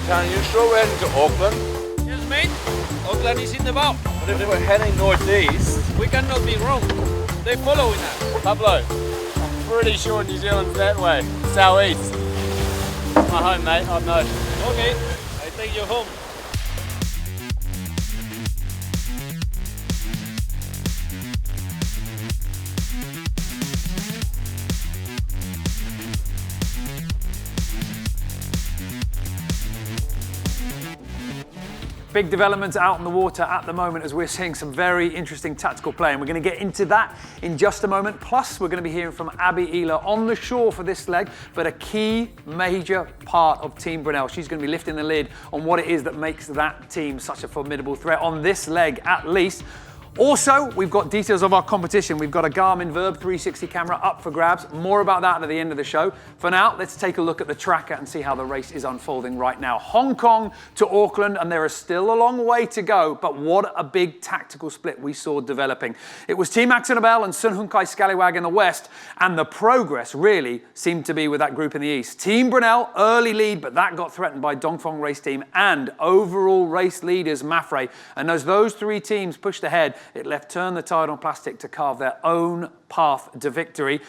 Captain, you sure we're heading to Auckland? Yes, mate. Auckland is in the bow. But if we're heading northeast... We cannot be wrong. They're following us. Pablo, I'm pretty sure New Zealand's that way, southeast. My home, mate, I know. Okay, I take you home. Big developments out on the water at the moment as we're seeing some very interesting tactical play, and we're going to get into that in just a moment. Plus, we're going to be hearing from Abby Ehler on the shore for this leg, but a key major part of Team Brunel. She's going to be lifting the lid on what it is that makes that team such a formidable threat on this leg at least. Also, we've got details of our competition. We've got a Garmin Verb 360 camera up for grabs. More about that at the end of the show. For now, let's take a look at the tracker and see how the race is unfolding right now. Hong Kong to Auckland, and there is still a long way to go, but what a big tactical split we saw developing. It was Team Axonabel and Sun Hun Kai Scallywag in the west, and the progress really seemed to be with that group in the east. Team Brunel, early lead, but that got threatened by Dongfeng Race Team and overall race leaders Mafre. And as those three teams pushed ahead, it left Turn the Tide on Plastic to carve their own path to victory.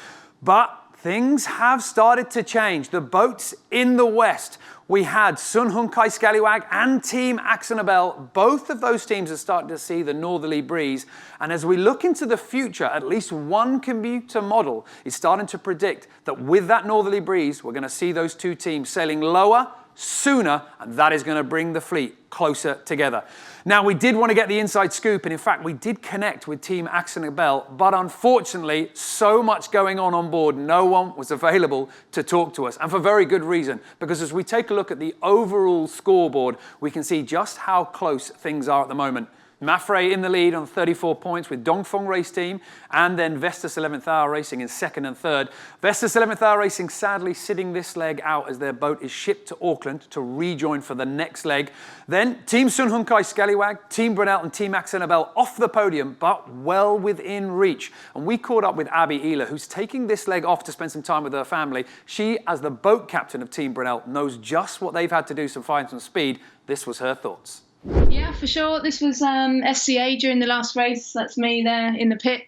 But things have started to change. The boats in the west, we had Sun Hun Kai Scallywag and Team Axonabel. Both of those teams are starting to see the northerly breeze. And as we look into the future, at least one commuter model is starting to predict that with that northerly breeze, we're going to see those two teams sailing lower, sooner, and that is going to bring the fleet closer together. Now, we did want to get the inside scoop, and in fact, we did connect with Team Axonabel, but unfortunately, so much going on board, no one was available to talk to us, and for very good reason, because as we take a look at the overall scoreboard, we can see just how close things are at the moment. Mafre in the lead on 34 points with Dongfeng Race Team, and then Vestas 11th Hour Racing in second and third. Vestas 11th Hour Racing sadly sitting this leg out as their boat is shipped to Auckland to rejoin for the next leg. Then Team Sun Hun Kai Scallywag, Team Brunel and Team Axonabel off the podium, but well within reach. And we caught up with Abby Ehler, who's taking this leg off to spend some time with her family. She, as the boat captain of Team Brunel, knows just what they've had to do to find some speed. This was her thoughts. Yeah, for sure. This was SCA during the last race. That's me there in the pit.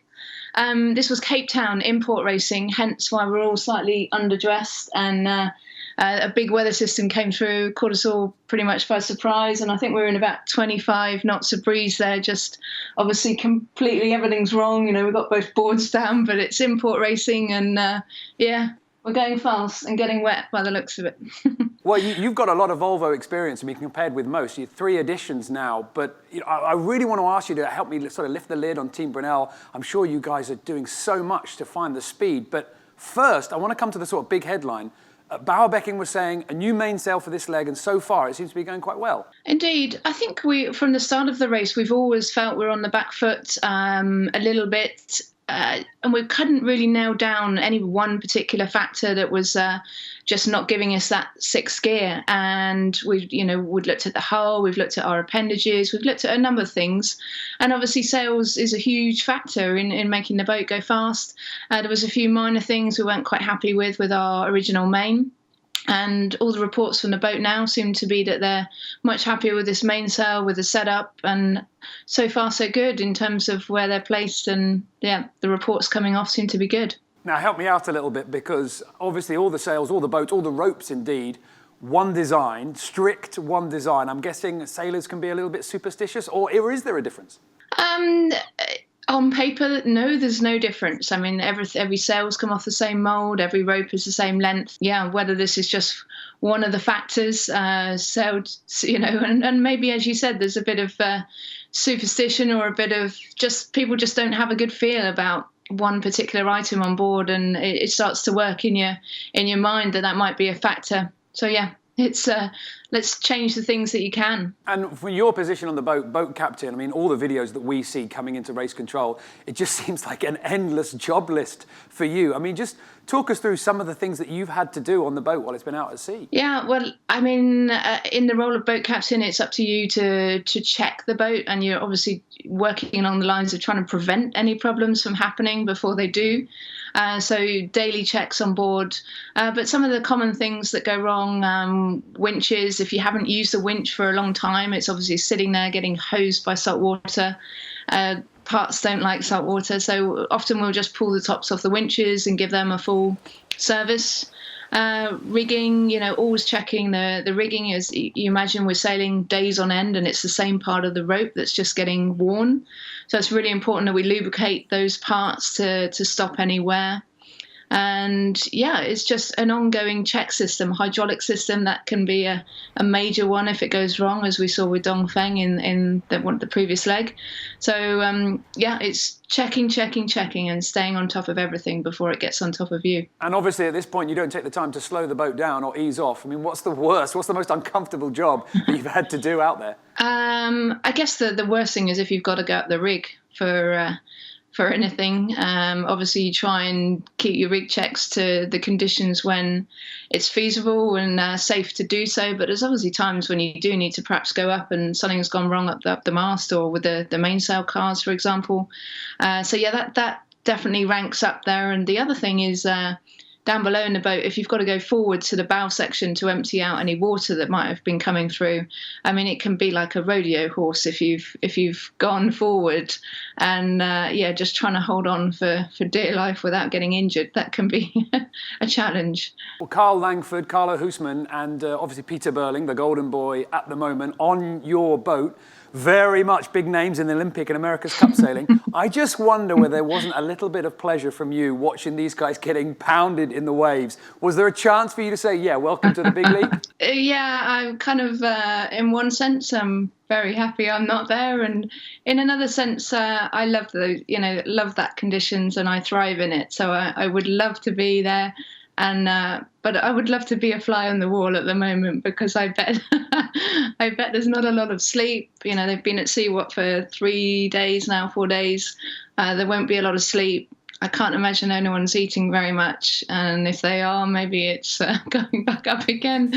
This was Cape Town import racing, hence why we're all slightly underdressed. And a big weather system came through, caught us all pretty much by surprise. And I think we were in about 25 knots of breeze there. Just obviously completely everything's wrong. You know, we've got both boards down, but it's import racing. And yeah, we're going fast and getting wet by the looks of it. Well, you've got a lot of Volvo experience, I mean, compared with most. You're 3 editions now, but you know, I really want to ask you to help me sort of lift the lid on Team Brunel. I'm sure you guys are doing so much to find the speed, but first, I want to come to the sort of big headline. Bauer Becking was saying a new mainsail for this leg, and so far it seems to be going quite well. Indeed. I think from the start of the race, we've always felt we're on the back foot a little bit. And we couldn't really nail down any one particular factor that was just not giving us that sixth gear. And we've looked at the hull, we've looked at our appendages, we've looked at a number of things. And obviously sails is a huge factor in making the boat go fast. There was a few minor things we weren't quite happy with our original main. And all the reports from the boat now seem to be that they're much happier with this mainsail, with the setup, and so far so good in terms of where they're placed. And yeah, the reports coming off seem to be good. Now help me out a little bit, because obviously all the sails, all the boats, all the ropes indeed, one design, strict one design. I'm guessing sailors can be a little bit superstitious, or is there a difference? On paper, no, there's no difference. I mean, every sail's come off the same mould, every rope is the same length. Yeah, whether this is just one of the factors, sailed, and maybe, as you said, there's a bit of superstition or a bit of just people just don't have a good feel about one particular item on board, and it starts to work in your mind that might be a factor. So yeah. It's let's change the things that you can. And from your position on the boat captain, I mean, all the videos that we see coming into race control, it just seems like an endless job list for you. I mean, just talk us through some of the things that you've had to do on the boat while it's been out at sea. Yeah, well, I mean, in the role of boat captain, it's up to you to check the boat, and you're obviously working along the lines of trying to prevent any problems from happening before they do. So daily checks on board. But some of the common things that go wrong, winches, is if you haven't used the winch for a long time, it's obviously sitting there getting hosed by salt water. Parts don't like salt water, so often we'll just pull the tops off the winches and give them a full service. Rigging, always checking the rigging. As you imagine, we're sailing days on end and it's the same part of the rope that's just getting worn. So it's really important that we lubricate those parts to stop any wear. And yeah, it's just an ongoing check system, hydraulic system. That can be a major one if it goes wrong, as we saw with Dongfeng in the previous leg. So yeah, it's checking and staying on top of everything before it gets on top of you. And obviously at this point, you don't take the time to slow the boat down or ease off. I mean, what's the worst? What's the most uncomfortable job that you've had to do out there? I guess the worst thing is if you've got to go up the rig for anything. Obviously, you try and keep your rig checks to the conditions when it's feasible and safe to do so. But there's obviously times when you do need to perhaps go up and something's gone wrong up the mast or with the mainsail cars, for example. So yeah, that definitely ranks up there. And the other thing is down below in the boat, if you've got to go forward to the bow section to empty out any water that might have been coming through, I mean, it can be like a rodeo horse if you've gone forward and just trying to hold on for dear life without getting injured. That can be a challenge. Well, Carl Langford, Carlo Hoosman, and obviously Peter Burling, the golden boy at the moment, on your boat. Very much big names in the Olympic and America's Cup sailing. I just wonder whether there wasn't a little bit of pleasure from you watching these guys getting pounded in the waves. Was there a chance for you to say, yeah, welcome to the big league? Yeah, I'm kind of, in one sense, I'm very happy I'm not there. And in another sense, I love love that conditions and I thrive in it. So I would love to be there. And but I would love to be a fly on the wall at the moment because I bet there's not a lot of sleep. They've been at sea for 4 days now. There won't be a lot of sleep. I can't imagine anyone's eating very much, and if they are, maybe it's going back up again.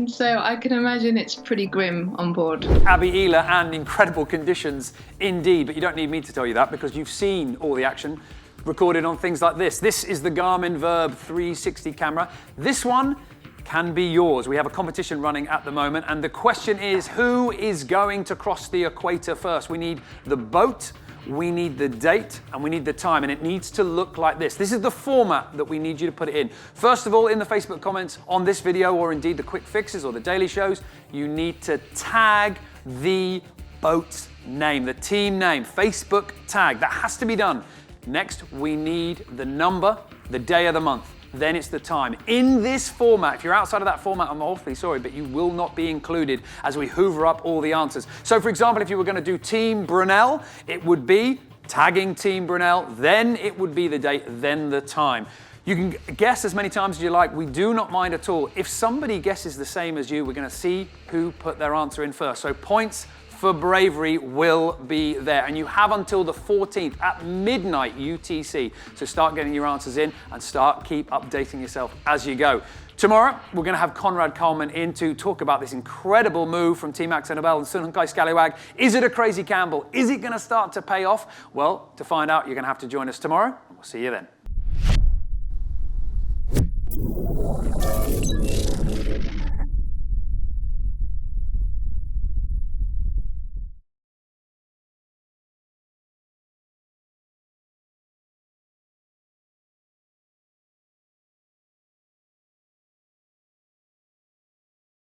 So I can imagine it's pretty grim on board. Abby Ehler, and incredible conditions indeed, but you don't need me to tell you that because you've seen all the action recorded on things like this. This is the Garmin Verb 360 camera. This one can be yours. We have a competition running at the moment, and the question is, who is going to cross the equator first? We need the boat, we need the date, and we need the time, and it needs to look like this. This is the format that we need you to put it in. First of all, in the Facebook comments on this video, or indeed the quick fixes or the daily shows, you need to tag the boat's name, the team name, Facebook tag. That has to be done. Next, we need the number, the day of the month. Then it's the time. In this format, if you're outside of that format, I'm awfully sorry, but you will not be included as we hoover up all the answers. So for example, if you were going to do Team Brunel, it would be tagging Team Brunel, then it would be the date, then the time. You can guess as many times as you like. We do not mind at all. If somebody guesses the same as you, we're going to see who put their answer in first. So points for bravery will be there. And you have until the 14th at midnight UTC. So start getting your answers in and keep updating yourself as you go. Tomorrow, we're going to have Conrad Coleman in to talk about this incredible move from Team Axel Nobel and Sun Hunkai Scallywag. Is it a crazy gamble? Is it going to start to pay off? Well, to find out, you're going to have to join us tomorrow. We'll see you then.